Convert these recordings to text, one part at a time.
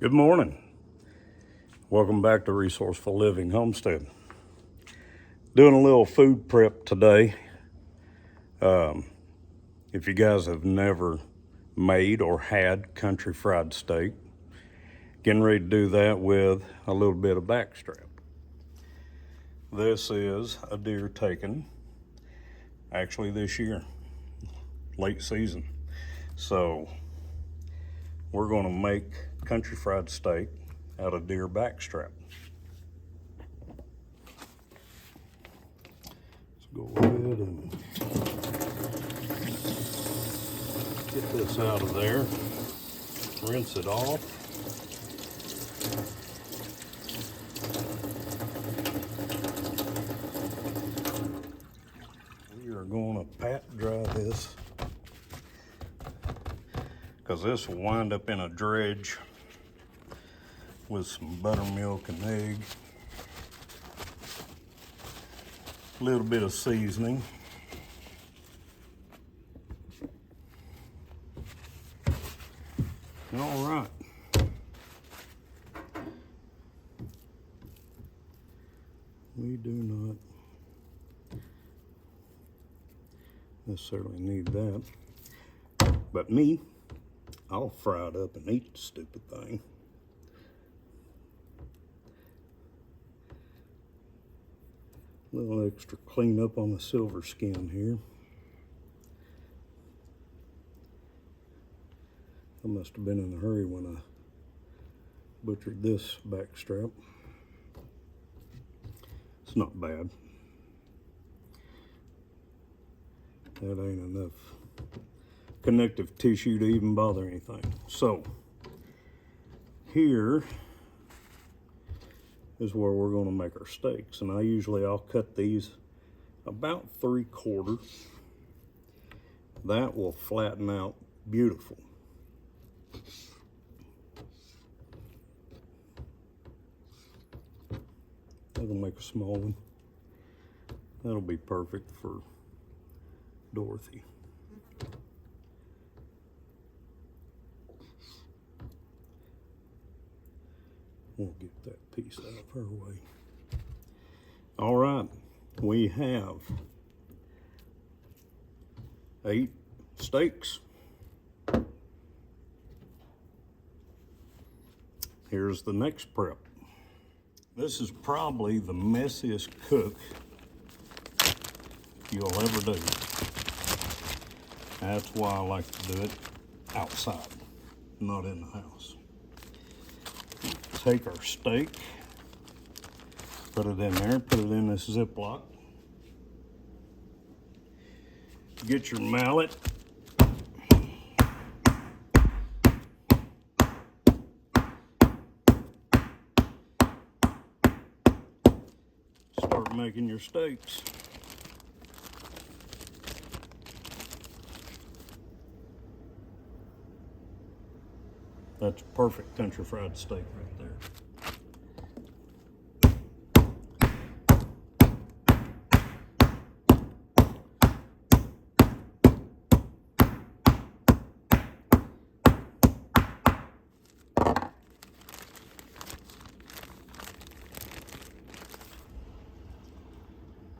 Good morning. Welcome back to Resourceful Living Homestead. Doing a little food prep today. If you guys have never made or had country fried steak, getting ready to do that with a little bit of backstrap. This is a deer taken actually this year, late season. So we're going to make country fried steak out of deer backstrap. Let's go ahead and get this out of there, rinse it off. We are going to pat dry this because this will wind up in a dredge with some buttermilk and egg, a little bit of seasoning. All right. We do not necessarily need that, but me, I'll fry it up and eat the stupid thing. A little extra cleanup on the silver skin here. I must have been in a hurry when I butchered this backstrap. It's not bad. That ain't enough connective tissue to even bother anything. So here is where we're going to make our steaks, and I'll cut these about 3/4. That will flatten out beautiful. That'll make a small one. That'll be perfect for Dorothy. We'll get that piece out of her way. All right, we have 8 steaks. Here's the next prep. This is probably the messiest cook you'll ever do. That's why I like to do it outside, not in the house. Take our steak, put it in there, put it in this Ziploc. Get your mallet. Start making your steaks. That's a perfect country fried steak right there.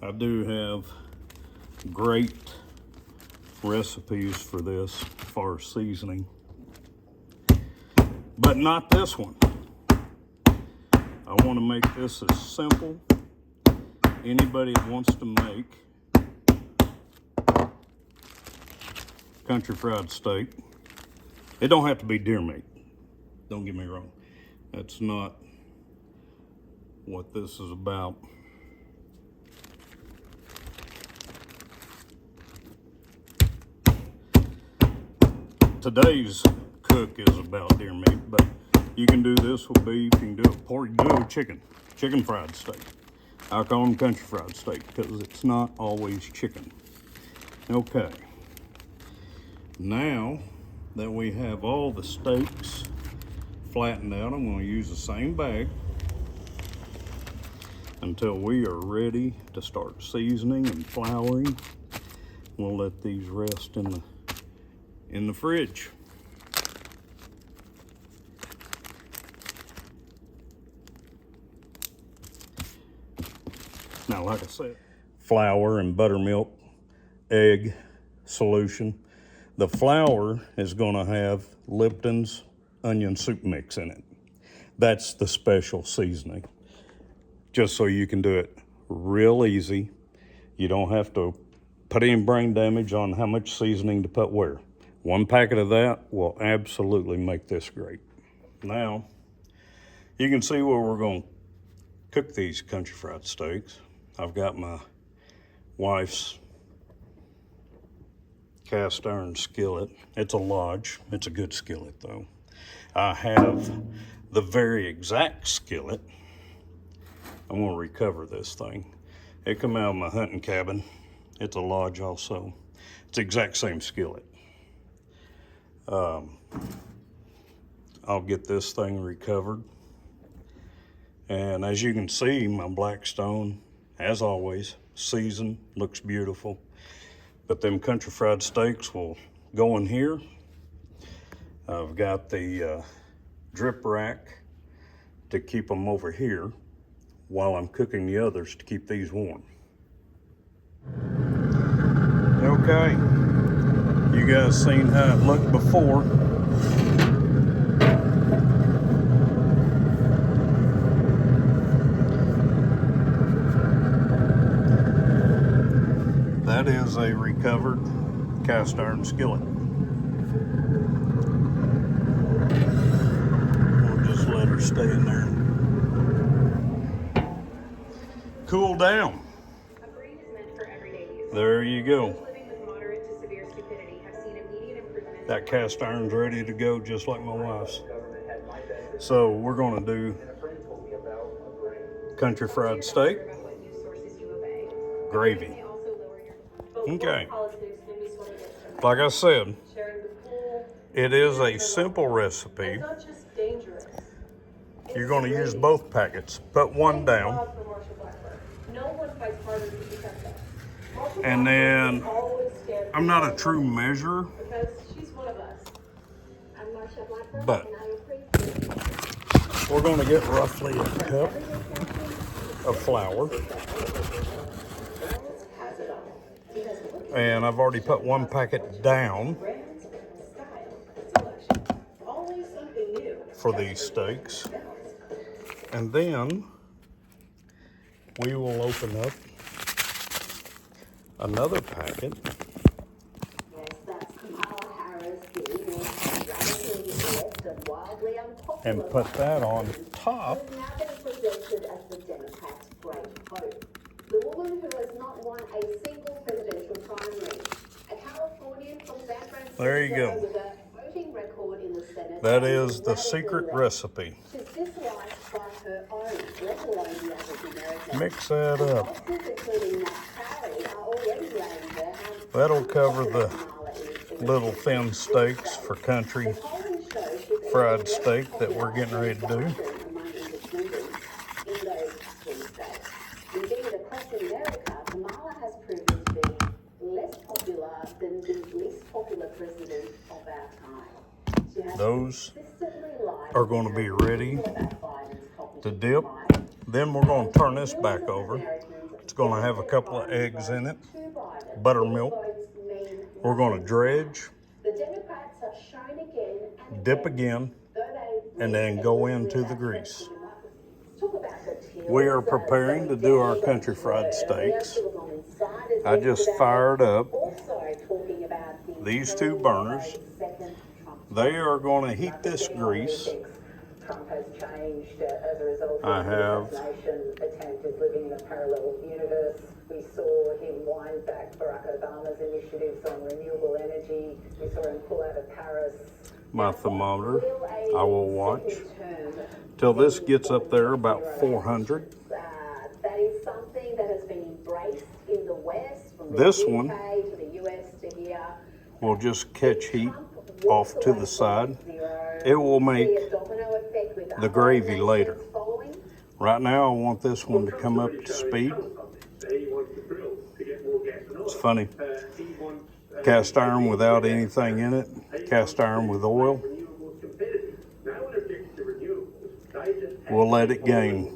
I do have great recipes for this as far as seasoning, but not this one. I want to make this as simple. Anybody that wants to make country fried steak, it don't have to be deer meat. Don't get me wrong. That's not what this is about. Today's cook is about deer meat, but you can do this with beef, you can do it with pork, you can do it with chicken fried steak. I call them country fried steak because it's not always chicken. Okay, now that we have all the steaks flattened out, I'm going to use the same bag until we are ready to start seasoning and flouring. We'll let these rest in the fridge. Now, like I said, flour and buttermilk, egg solution. The flour is gonna have Lipton's onion soup mix in it. That's the special seasoning. Just so you can do it real easy. You don't have to put any brain damage on how much seasoning to put where. One packet of that will absolutely make this great. Now, you can see where we're gonna cook these country fried steaks. I've got my wife's cast iron skillet. It's a Lodge. It's a good skillet though. I have the very exact skillet. I'm gonna recover this thing. It come out of my hunting cabin. It's a Lodge also. It's the exact same skillet. I'll get this thing recovered. And as you can see, my Blackstone, as always, seasoned, looks beautiful. But them country fried steaks will go in here. I've got the drip rack to keep them over here while I'm cooking the others to keep these warm. Okay, you guys seen how it looked before. That is a recovered cast iron skillet. We'll just let her stay in there and cool down. There you go. That cast iron's ready to go just like my wife's. So we're gonna do country fried steak, gravy. Okay. Like I said, it is a simple recipe. You're gonna use both packets. Put one down. And then, I'm not a true measurer, but we're gonna get roughly a cup of flour. And I've already put one packet down for these steaks. And then we will open up another packet and put that on top. The woman who has not won a single presidential primary. A Californian from San Francisco. There you go. With a voting record in the Senate. That is the secret recipe. She's disliked by her own, let alone the African American. Mix that up. That'll cover the little thin steaks for country fried steak that we're getting ready to do. Indeed, across America, Kamala has proven to be less popular than the least popular president of our time. Those are going to be ready to dip. Then we're going to turn this back over. It's going to have a couple of eggs in it, buttermilk. We're going to dredge, dip again, and then go into the grease. We are preparing to do our country fried steaks. I just fired up these two burners. They are going to heat this grease. I have living in a parallel universe. We saw him wind back Barack Obama's initiatives on renewable energy. We saw him pull out of Paris. My thermometer. I will watch till this gets up there about 400. That is something that has been embraced in the West. From this one to the US to here. Will just catch heat off to the side. It will make the gravy later. Right now I want this one to come up to speed. It's funny. Cast iron without anything in it. Cast iron with oil. We'll let it gain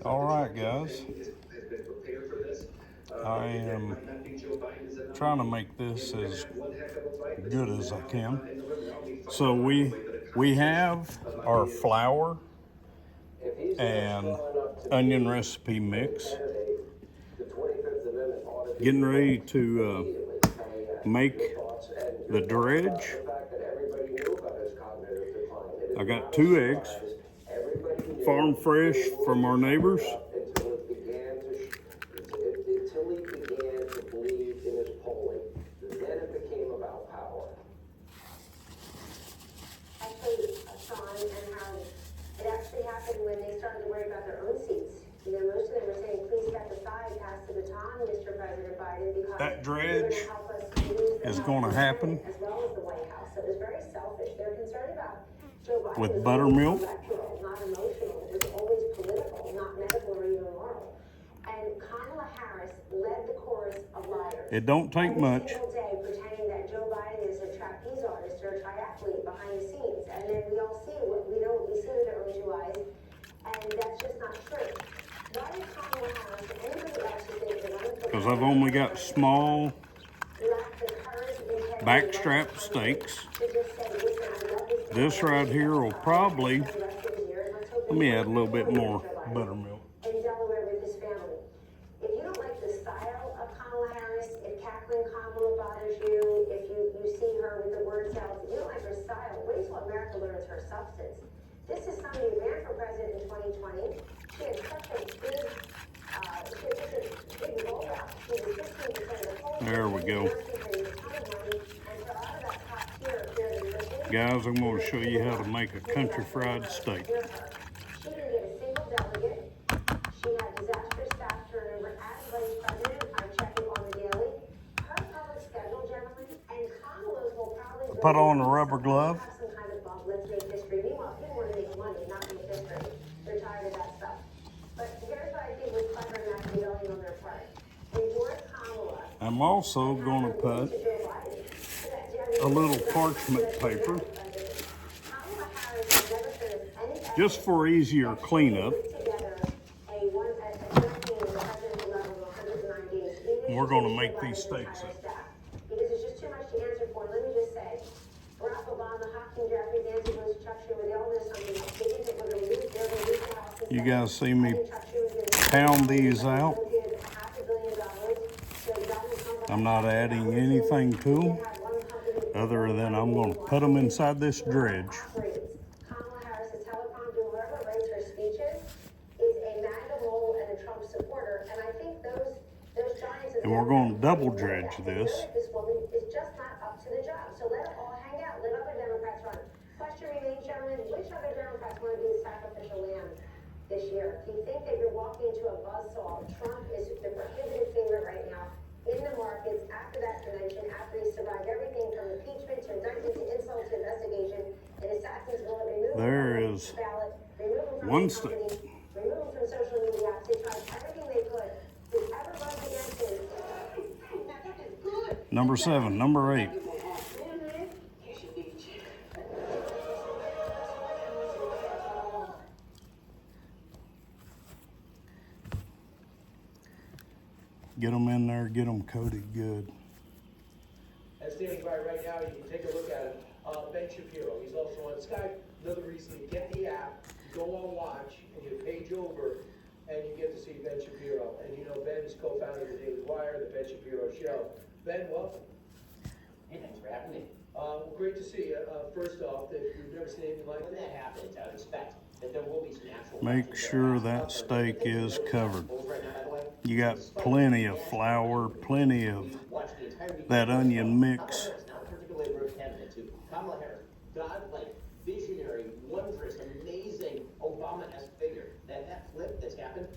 All right, guys. I am trying to make this as good as I can. So we have our flour and onion recipe mix. Getting ready to make the dredge. I got 2 eggs, farm fresh from our neighbors. When they started to worry about their own seats. You know, most of them were saying, please step aside, pass the baton, Mr. President Biden, because that dredge is going to happen as well as the White House. So it was very selfish. They're concerned about Joe Biden with buttermilk. Electoral, not emotional. It was always political, not medical or even moral. And Kamala Harris led the chorus of liars. It don't take much. Every single day pretending that Joe Biden is a trapeze artist or a triathlete behind the scenes. And then we all see what we know, we see with our own 2 eyes. And that's just not true. Why did Kamala Harris and anybody else who thinks they're running for Because I've only got small backstrap steaks. This right here will probably, let me add a little bit more buttermilk. In Delaware with his family. If you don't like the style of Kamala Harris, if cackling Kamala bothers you, if you see her with the word salad, if you don't like her style, wait till America learns her substance. This is somebody who ran for president in 2020. She had such a big rollout. She was 16% of the polls. There we go. Guys, I'm going to show you how to make a country fried steak. She didn't get a single delegate. She had disastrous staff turnover as vice president. I'm checking on the daily. Her public schedule, gentlemen, and Kamala's will probably Put on a rubber glove. have some kind of bump. Let's make history. Meanwhile, people want to make money, not make history. They're tired of that stuff. But here's what I think was clever and Machiavellian on their part. Endorse Kamala. I'm also going to put a little parchment paper just for easier cleanup. And we're going to make these steaks up. Because it's just too much to answer for. Let me just say, Barack Obama, Hakeem Jeffries, Nancy Pelosi, Chuck Schumer, they all know something. They think that we're going to lose. They're going to lose the House. You guys see me pound these out. I'm not adding anything to them other than I'm going to put them inside this dredge. Kamala Harris's teleprompter, whoever writes her speeches, is a MAGA mole and a Trump supporter. And I think those giants. And we're going to double dredge this. This woman is just not up to the job. So let it all hang out. Let other Democrats run. Question remains, gentlemen, which other Democrats want to be the sacrificial lamb this year? Do you think that you're walking into a buzzsaw? Trump is the prohibitive favorite right now in the markets after that convention, after he survived everything from impeachment to indictment to insult to investigation, and assassins will remove there him is from the ballot, remove him from one his company, steak. remove him from social media apps. They tried everything they could. Whoever runs against him. Number 7, number 8. Get them in there, get them coated good. And standing by right now, you can take a look at him. Ben Shapiro, he's also on Skype. Another reason to get the app, go on watch, and you page over, and you get to see Ben Shapiro. And you know Ben is co-founder of the Daily Wire, the Ben Shapiro Show. Ben, welcome. Hey, thanks for having me. Well, great to see you. First off, that we've never seen anything like When this. that happens, I would expect that there will be some actual. Make sure that steak is covered. You got plenty of flour, plenty of that onion mix. Not particularly a rich candidate too. Kamala Harris, godlike, visionary, wondrous, amazing, Obama-esque figure. That flip that's happened,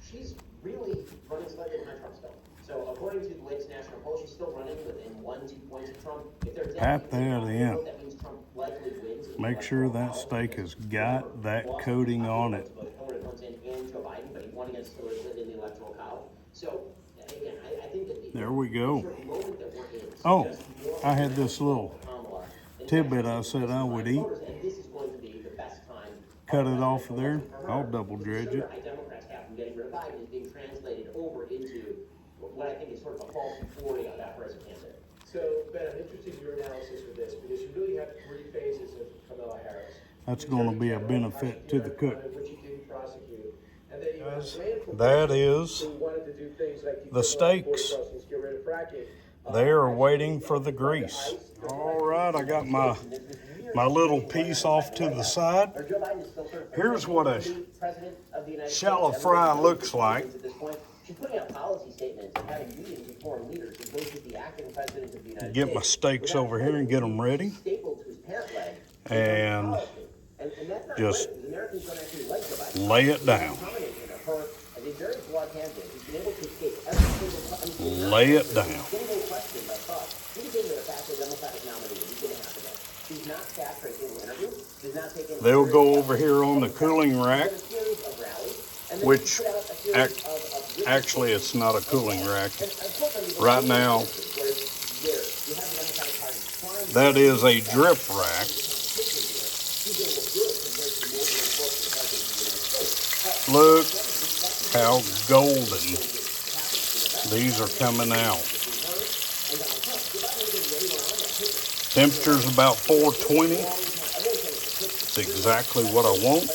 she's really running slightly behind Trump still. So according to the latest national poll, she's still running within 1-2 points of Trump. If there's Pat that in. that means Trump likely wins. Make sure that steak has got that coating on it. And Joe Biden, but he won against Hillary Clinton in the electoral college. So again, I think that There we go. the moment that we're in is Oh, just more I had this little Kamala, and tidbit I said I would eat. voters, and this is going to be the best time. Cut it off of there. I'll double dredge it. Democrats have from getting Biden is being translated over into what I think is sort of a false euphoria about her as a candidate. So, Ben, I'm interested in your analysis of this, because you really have three phases of Kamala Harris. That's going to be a benefit to the cook. Which you didn't prosecute. And then you ran for That president, is so you wanted to do things like the steaks. get rid of fracking. They are waiting for the grease. All right, I got my little piece off to the side. Here's what a shallow fry looks like. She's putting out policy statements and having meetings with foreign leaders and goes with the acting president of the United States. Get my steaks over here and get them ready. Stapled to his parent leg. And that's not just right, because Americans don't actually like the Biden. lay it down. Her as a very flawed candidate who's been able to escape every single Lay it down. single question by thought. She became the de facto Democratic nominee a week and a half ago. She's not staffed for a single interview. She's not taken. They'll go over here on the cooling rack, which actually it's not a cooling rack. Right now, that is a drip rack. Look how golden these are coming out. Temperature's about 420. It's exactly what I want.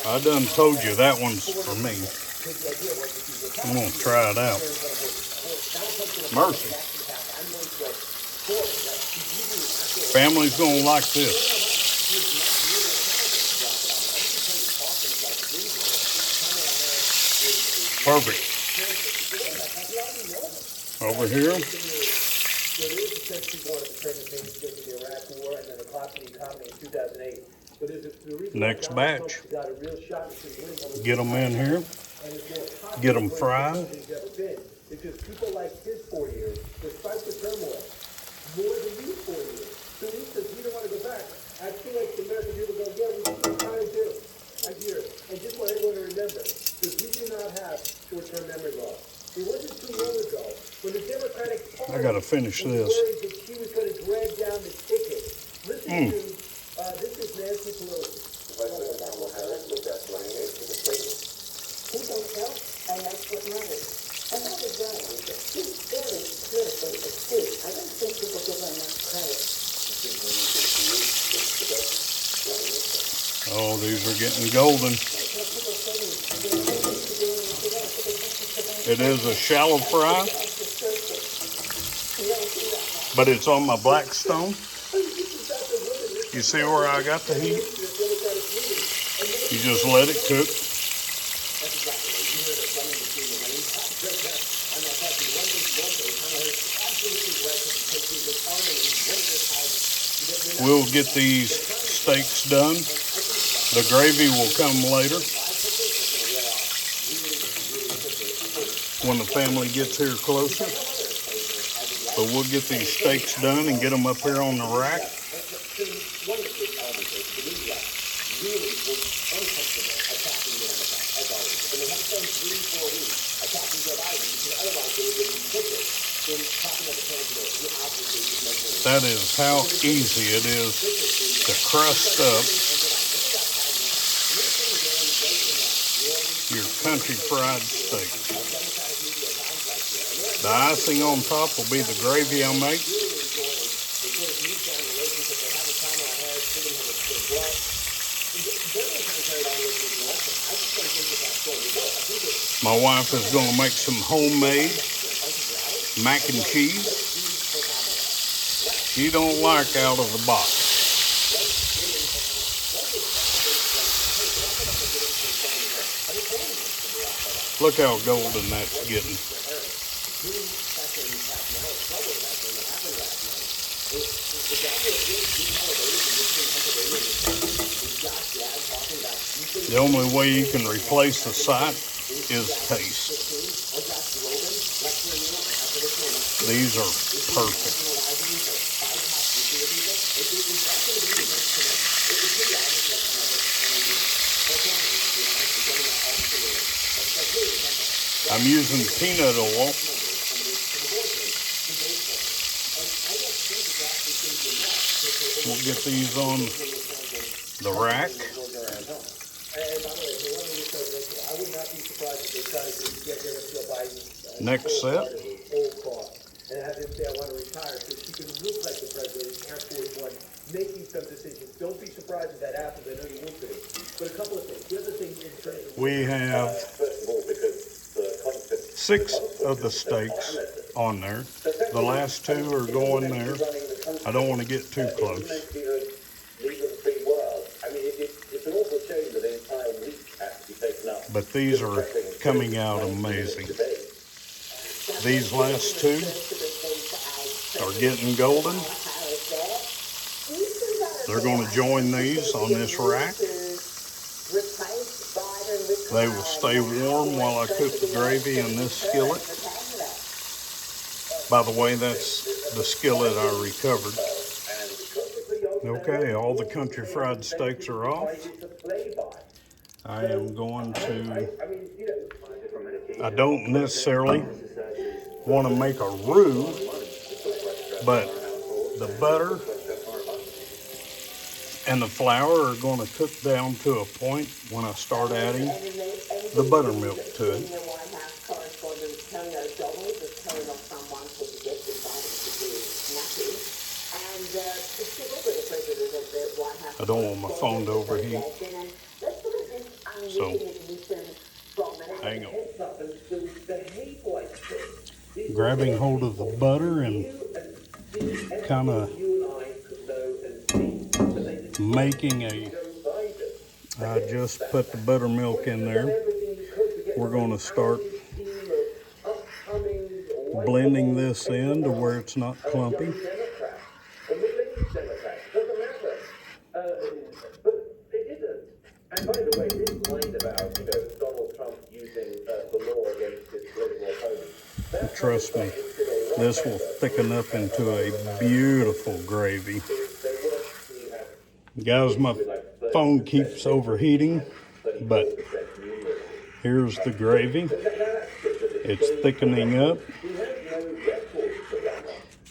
I done told you that one's for me. I'm gonna try it out. Mercy. Family's gonna like this. Perfect. Over here. So there is a sense people wanted to turn the things because of the Iraq War and then the collapse of the economy in 2008. But there's the reason Next batch. got a real shot to Get them in here. Get them fried. Because people like his 4 years, despite the turmoil, more than these 4 years. So he says we don't want to go back. I feel like the American people go, yeah, we kind of do. I hear it. And just want everyone to remember, because we do not have short-term memory loss. It wasn't too long ago when the Democratic Party I gotta finish was this. worried that she was going to drag down the ticket. Listen to, this is Nancy Pelosi. People help, and that's what matters. And that is right. She's very critically astute. I don't think people give her enough credit. Oh, these are getting golden. It is a shallow fry, but it's on my Blackstone. You see where I got the heat? You just let it cook. We'll get these steaks done. The gravy will come later when the family gets here closer. But we'll get these steaks done and get them up here on the rack. That is how easy it is to crust up your country fried steak. The icing on top will be the gravy I make. My wife is going to make some homemade mac and cheese. She don't like out of the box. Look how golden that's getting. The only way you can replace the sight is taste. These are perfect. I'm using peanut oil. We'll get these on the rack. And by the way, the one we just I would not be surprised if they decided to get rid of Joe Biden. Next set. Old car. And have him say, I want to retire, so she can look like the president, Air Force One, making some decisions. Don't be surprised if that happens. I know you won't be. But a couple of things. The other thing in terms of... We have 6 of the steaks on there. The last 2 are going there. I don't want to get too close. But these are coming out amazing. These last 2 are getting golden. They're going to join these on this rack. They will stay warm while I cook the gravy in this skillet. By the way, that's the skillet I recovered. Okay, all the country fried steaks are off. I am going to, I don't necessarily want to make a roux, but the butter and the flour are going to cook down to a point when I start adding the buttermilk to it. I don't want my phone to overheat. So, hang on. Grabbing hold of the butter and kind of making a, I just put the buttermilk in there. We're going to start blending this in to where it's not clumpy. And by the way, this line about Donald Trump using the law against his political opponents. Trust me, this will thicken up into a beautiful gravy. Guys, my phone keeps overheating, but here's the gravy. It's thickening up,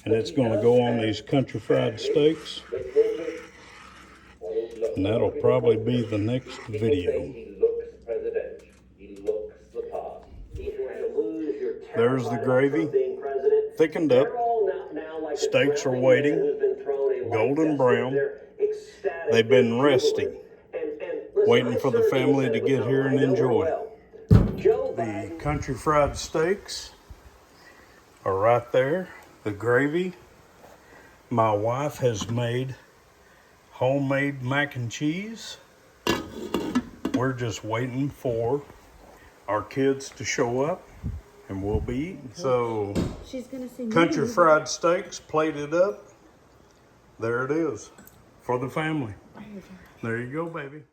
and it's going to go on these country fried steaks. And that'll probably be the next video. There's the gravy, thickened up. Steaks are waiting, golden brown. They've been resting, waiting for the family to get here and enjoy. The country fried steaks are right there. The gravy, my wife has made homemade mac and cheese. We're just waiting for our kids to show up and we'll be eating. So, country fried steaks plated up. There it is for the family. There you go, baby.